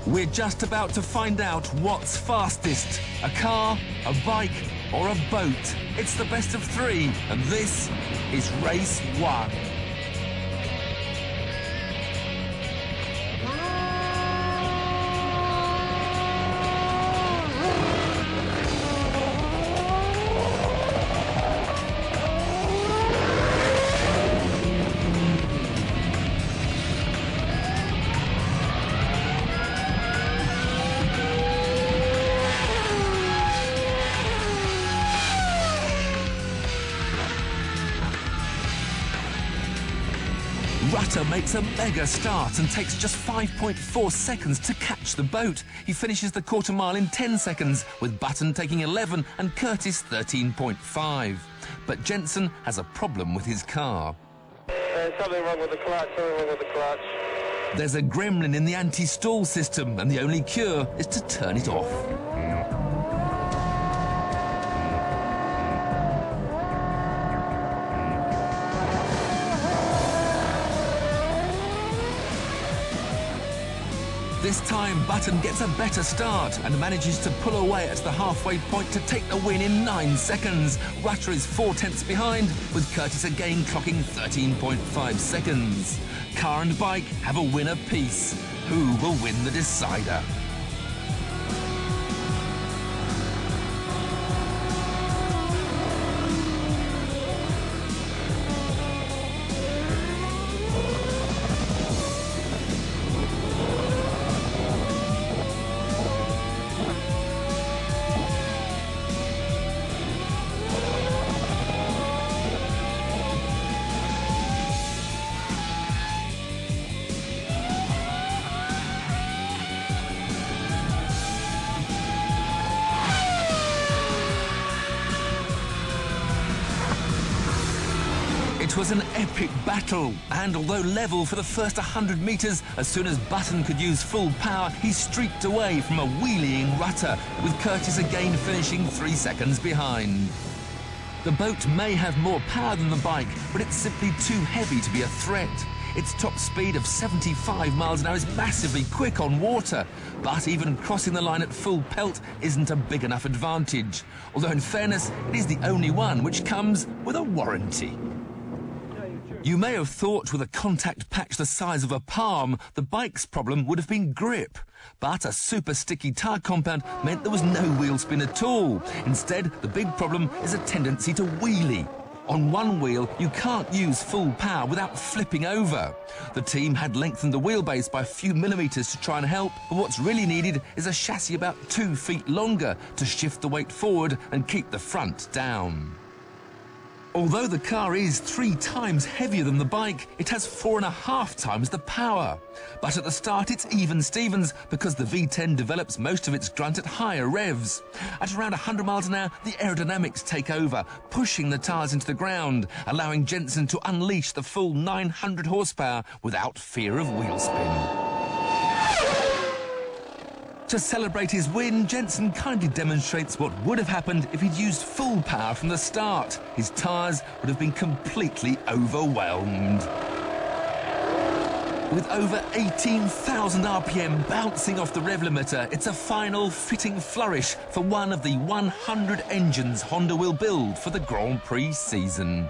We're just about to find out what's fastest, a car, a bike or a boat. It's the best of three, and this is race 1. Rutter makes a mega start and takes just 5.4 seconds to catch the boat. He finishes the quarter mile in 10 seconds, with Button taking 11 and Curtis 13.5. But Jensen has a problem with his car. Something wrong with the clutch, There's a gremlin in the anti-stall system, and the only cure is to turn it off. This time, Button gets a better start and manages to pull away at the halfway point to take the win in 9 seconds. Rutter is 4 tenths behind, with Curtis again clocking 13.5 seconds. Car and bike have a win apiece. Who will win the decider? It was an epic battle, and although level for the first 100 metres, as soon as Button could use full power, he streaked away from a wheeling Rutter, with Curtis again finishing 3 seconds behind. The boat may have more power than the bike, but it's simply too heavy to be a threat. Its top speed of 75 miles an hour is massively quick on water, but even crossing the line at full pelt isn't a big enough advantage. Although in fairness, it is the only one which comes with a warranty. You may have thought with a contact patch the size of a palm, the bike's problem would have been grip. But a super sticky tyre compound meant there was no wheel spin at all. Instead, the big problem is a tendency to wheelie. On one wheel, you can't use full power without flipping over. The team had lengthened the wheelbase by a few millimetres to try and help, but what's really needed is a chassis about 2 feet longer to shift the weight forward and keep the front down. Although the car is 3 times heavier than the bike, it has 4.5 times the power. But at the start, it's even Stevens because the V10 develops most of its grunt at higher revs. At around 100 miles an hour, the aerodynamics take over, pushing the tyres into the ground, allowing Jensen to unleash the full 900 horsepower without fear of wheel spin. To celebrate his win, Jensen kindly demonstrates what would have happened if he'd used full power from the start. His tyres would have been completely overwhelmed. With over 18,000 RPM bouncing off the rev limiter, it's a final fitting flourish for one of the 100 engines Honda will build for the Grand Prix season.